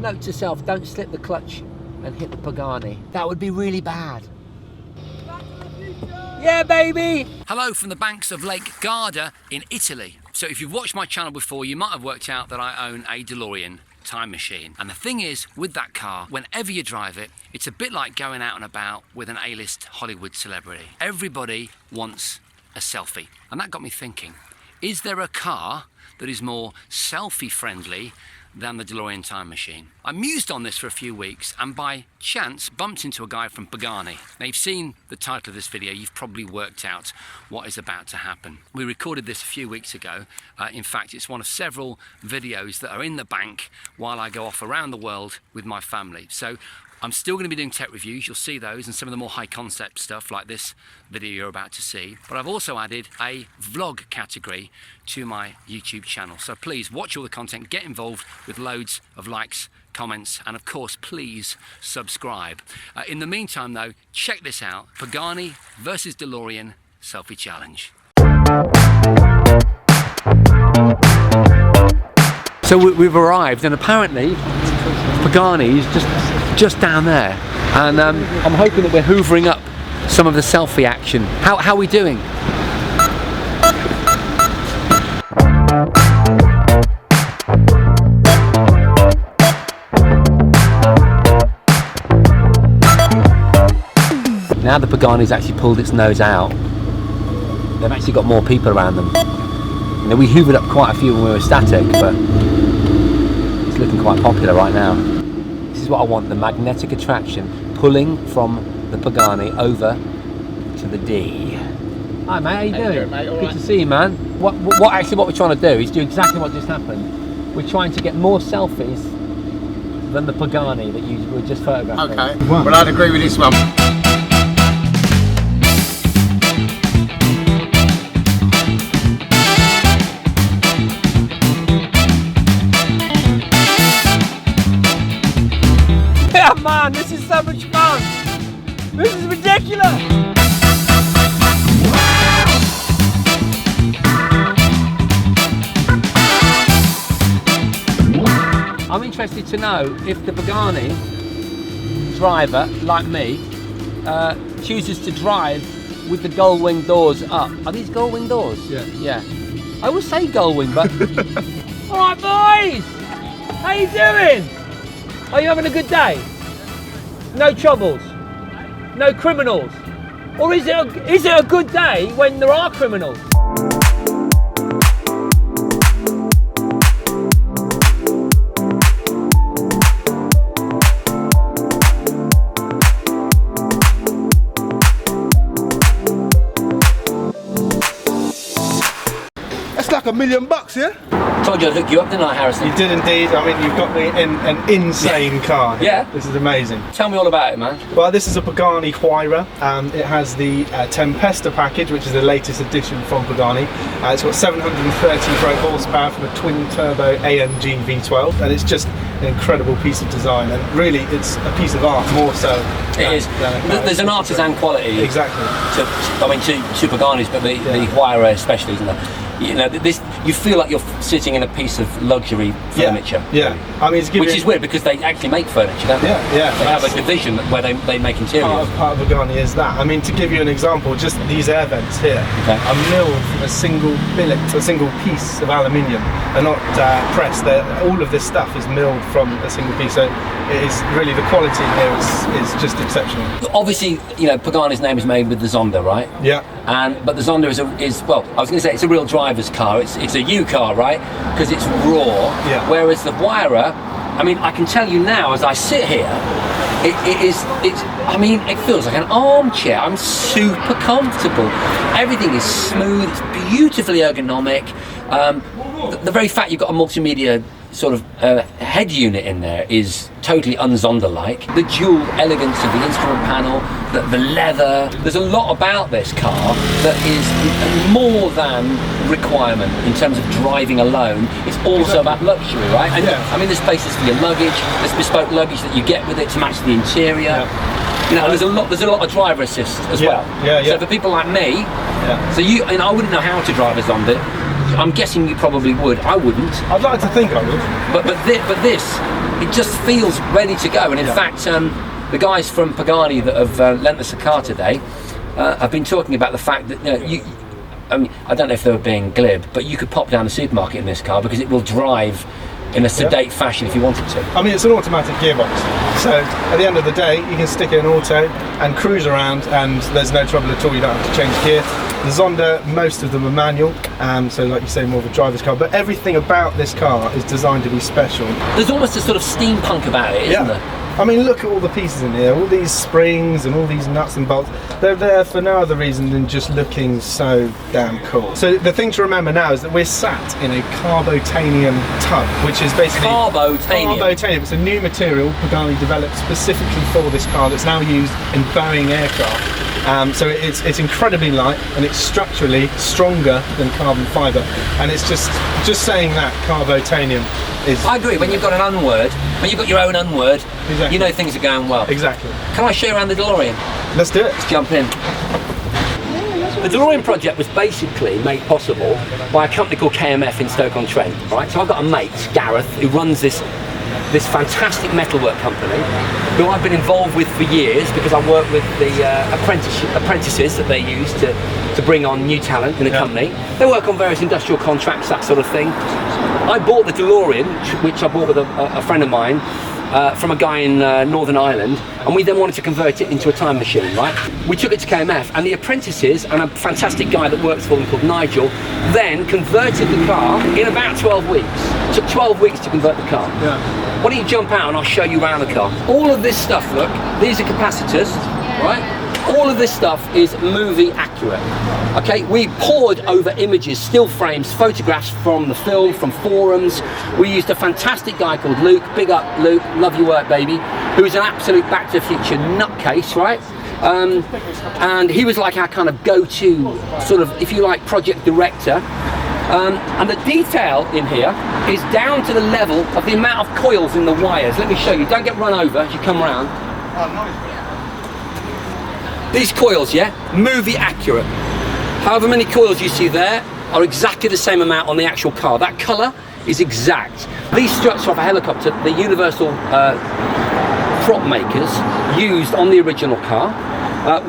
Note to self, don't slip the clutch and hit the Pagani. That would be really bad. Yeah, baby! Hello from the banks of Lake Garda in Italy. So if you've watched my channel before, you might have worked out that I own a DeLorean Time Machine. And the thing is, with that car, whenever you drive it, it's a bit like going out and about with an A-list Hollywood celebrity. Everybody wants a selfie. And that got me thinking, is there a car that is more selfie friendly than the DeLorean Time Machine? I mused on this for a few weeks and by chance bumped into a guy from Pagani. Now you've seen the title of this video, you've probably worked out what is about to happen. We recorded this a few weeks ago. In fact, it's one of several videos that are in the bank while I go off around the world with my family. So I'm still going to be doing tech reviews, you'll see those, and some of the more high concept stuff like this video you're about to see. But I've also added a vlog category to my YouTube channel. So please watch all the content, get involved with loads of likes, comments, and of course, please subscribe. In the meantime though, check this out, Pagani versus DeLorean Selfie Challenge. So we've arrived and apparently Pagani is just down there, and I'm hoping that we're hoovering up some of the selfie action. How are we doing? Now the Pagani's actually pulled its nose out, they've actually got more people around them. You know, we hoovered up quite a few when we were static, but it's looking quite popular right now. This is what I want, the magnetic attraction pulling from the Pagani over to the D. Hi mate, how you doing? Mate? Good right. To see you, man. What we're trying to do is do exactly what just happened. We're trying to get more selfies than the Pagani that you were just photographing. Okay, well I'd agree with this one. Yeah man, this is so much fun! This is ridiculous! I'm interested to know if the Pagani driver, like me, chooses to drive with the gull wing doors up. Are these gull wing doors? Yeah. Yeah. I always say gull wing, but... Alright boys! How you doing? Are you having a good day? No troubles? No criminals? Or is it a good day when there are criminals? That's like $1 million, yeah? Told you I'd hook you up, didn't I, Harrison? You did indeed. I mean, you've got me in an insane car here. Yeah. This is amazing. Tell me all about it, man. Well, this is a Pagani Huayra. It has the Tempesta package, which is the latest addition from Pagani. It's got 730 brake horsepower from a twin-turbo AMG V12, and it's just an incredible piece of design. And really, it's a piece of art more so. It is. There's an artisan quality. Exactly. To Paganis, but the Huayra especially, isn't there? You know, you feel like you're sitting in a piece of luxury furniture. Yeah. I mean, which is weird because they actually make furniture, don't they? Yeah. They have a division where they make interiors. Part of Pagani is that. I mean, to give you an example, just these air vents here are milled from a single billet, a single piece of aluminium. They're not pressed. All of this stuff is milled from a single piece. So it is really, the quality here is just exceptional. Obviously, you know, Pagani's name is made with the Zonda, right? Yeah. But the Zonda is well, I was going to say it's a real driver's car. It's a U car, right? Because it's raw. Yeah. Whereas the Huayra, I mean, I can tell you now as I sit here, I mean, it feels like an armchair. I'm super comfortable. Everything is smooth. It's beautifully ergonomic. The very fact you've got a multimedia sort of head unit in there is totally un-Zonda-like. The dual elegance of the instrument panel, the leather. There's a lot about this car that is more than requirement in terms of driving alone. It's also about luxury, right? And I mean, there's places for your luggage. There's bespoke luggage that you get with it to match the interior. You know, there's a lot of driver assist as well. So for people like me, so I wouldn't know how to drive a Zonda. I'm guessing you probably would. I wouldn't. I'd like to think I would. But this, it just feels ready to go. And in fact, the guys from Pagani that have lent us a car today have been talking about the fact that I mean, I don't know if they were being glib, but you could pop down the supermarket in this car because it will drive in a sedate fashion if you wanted to. I mean, it's an automatic gearbox, so at the end of the day you can stick it in auto and cruise around and there's no trouble at all. You don't have to change gear. The Zonda, most of them are manual, so like you say, more of a driver's car, but everything about this car is designed to be special. There's almost a sort of steampunk about it, isn't there? I mean, look at all the pieces in here, all these springs and all these nuts and bolts. They're there for no other reason than just looking so damn cool. So the thing to remember now is that we're sat in a carbotanium tub, which is basically... Carbotanium? Carbotanium. It's a new material Pagani developed specifically for this car that's now used in Boeing aircraft. So it's incredibly light and it's structurally stronger than carbon fibre. And it's just saying that carbotanium is... I agree. When you've got an unword, when you've got your own unword, exactly. You know things are going well. Exactly. Can I show you around the DeLorean? Let's do it. Let's jump in. The DeLorean project was basically made possible by a company called KMF in Stoke-on-Trent, right? So I've got a mate, Gareth, who runs this fantastic metalwork company, who I've been involved with for years because I work with the apprentices that they use to bring on new talent in the company. They work on various industrial contracts, that sort of thing. I bought the DeLorean, which I bought with a friend of mine, from a guy in Northern Ireland, and we then wanted to convert it into a time machine, right? We took it to KMF, and the apprentices, and a fantastic guy that works for them called Nigel, then converted the car in about 12 weeks. It took 12 weeks to convert the car. Yeah. Why don't you jump out and I'll show you around the car. All of this stuff, look, these are capacitors, right? All of this stuff is movie accurate. Okay, we pored over images, still frames, photographs from the film, from forums. We used a fantastic guy called Luke, big up Luke, love your work baby, who is an absolute Back to the Future nutcase, right? And he was like our kind of go-to sort of, if you like, project director. And the detail in here is down to the level of the amount of coils in the wires. Let me show you, don't get run over as you come around. These coils, yeah, movie accurate. However many coils you see there are exactly the same amount on the actual car. That colour is exact. These struts off a helicopter, the universal prop makers used on the original car.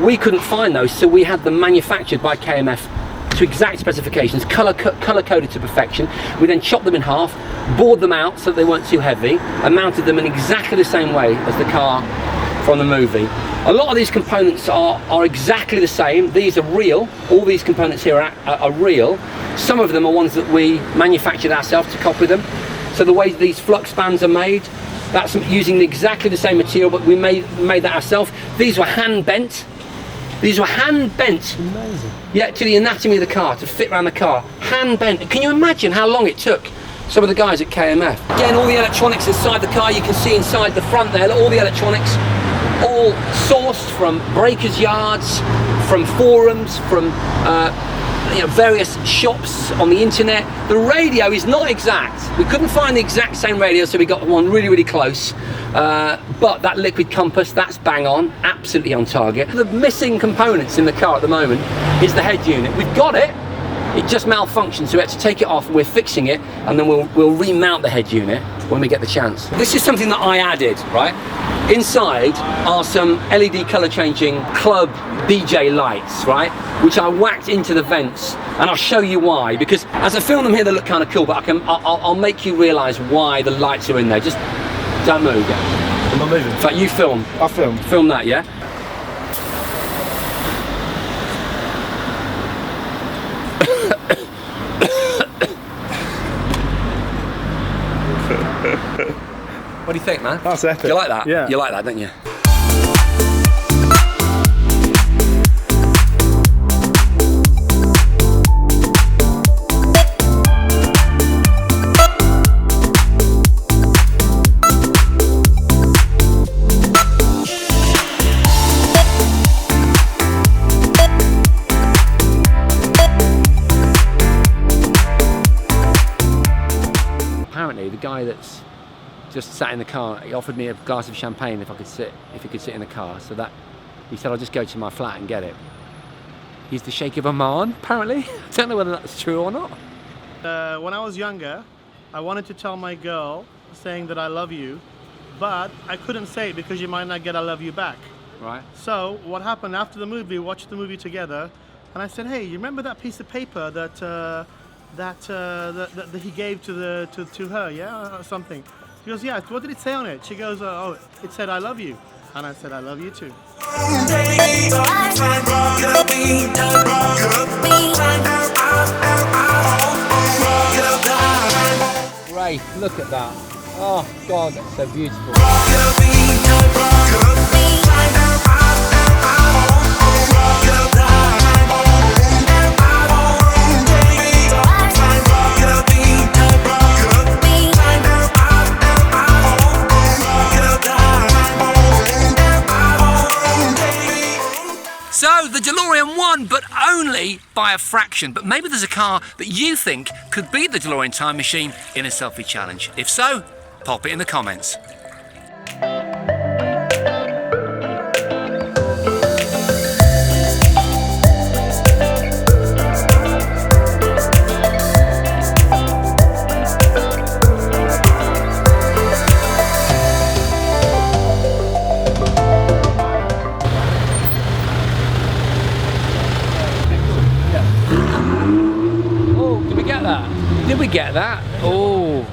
We couldn't find those, so we had them manufactured by KMF to exact specifications, colour coded to perfection. We then chopped them in half, bored them out so that they weren't too heavy, and mounted them in exactly the same way as the car from the movie. A lot of these components are exactly the same. These are real. All these components here are real. Some of them are ones that we manufactured ourselves to copy them. So the way these flux bands are made, that's using exactly the same material, but we made that ourselves. These were hand bent. These were hand bent. Amazing. Yeah, to the anatomy of the car, to fit around the car. Hand bent. Can you imagine how long it took some of the guys at KMF? Again, all the electronics inside the car, you can see inside the front there, all the electronics, all sourced from breakers yards, from forums, from various shops on the internet. The radio is not exact. We couldn't find the exact same radio, so we got one really, really close. But that liquid compass, that's bang on, absolutely on target. The missing components in the car at the moment is the head unit. We've got it. It just malfunctioned, so we had to take it off. We're fixing it, and then we'll remount the head unit when we get the chance. This is something that I added, right? Inside are some LED color changing club DJ lights, right? Which I whacked into the vents, and I'll show you why. Because as I film them here, they look kind of cool, but I'll make you realise why the lights are in there. Just don't move. I'm not moving. In fact, you film. I'll film. Film that, yeah? What do you think, man? That's epic. You like that? Yeah. You like that, don't you? Apparently, the guy that's just sat in the car, he offered me a glass of champagne if he could sit in the car. So that, he said, I'll just go to my flat and get it. He's the Sheikh of Oman, apparently. I don't know whether that's true or not. When I was younger, I wanted to tell my girl, saying that I love you, but I couldn't say it because you might not get "I love you" back. Right. So what happened after the movie? We watched the movie together, and I said, "Hey, you remember that piece of paper that that he gave to her? Yeah, or something." She goes, "Yeah. What did it say on it?" She goes, "Oh, it said I love you," and I said, "I love you too." Great, look at that. Oh God, that's so beautiful. So the DeLorean won, but only by a fraction. But maybe there's a car that you think could beat the DeLorean Time Machine in a selfie challenge. If so, pop it in the comments. Oh, did we get that? Did we get that? Oh.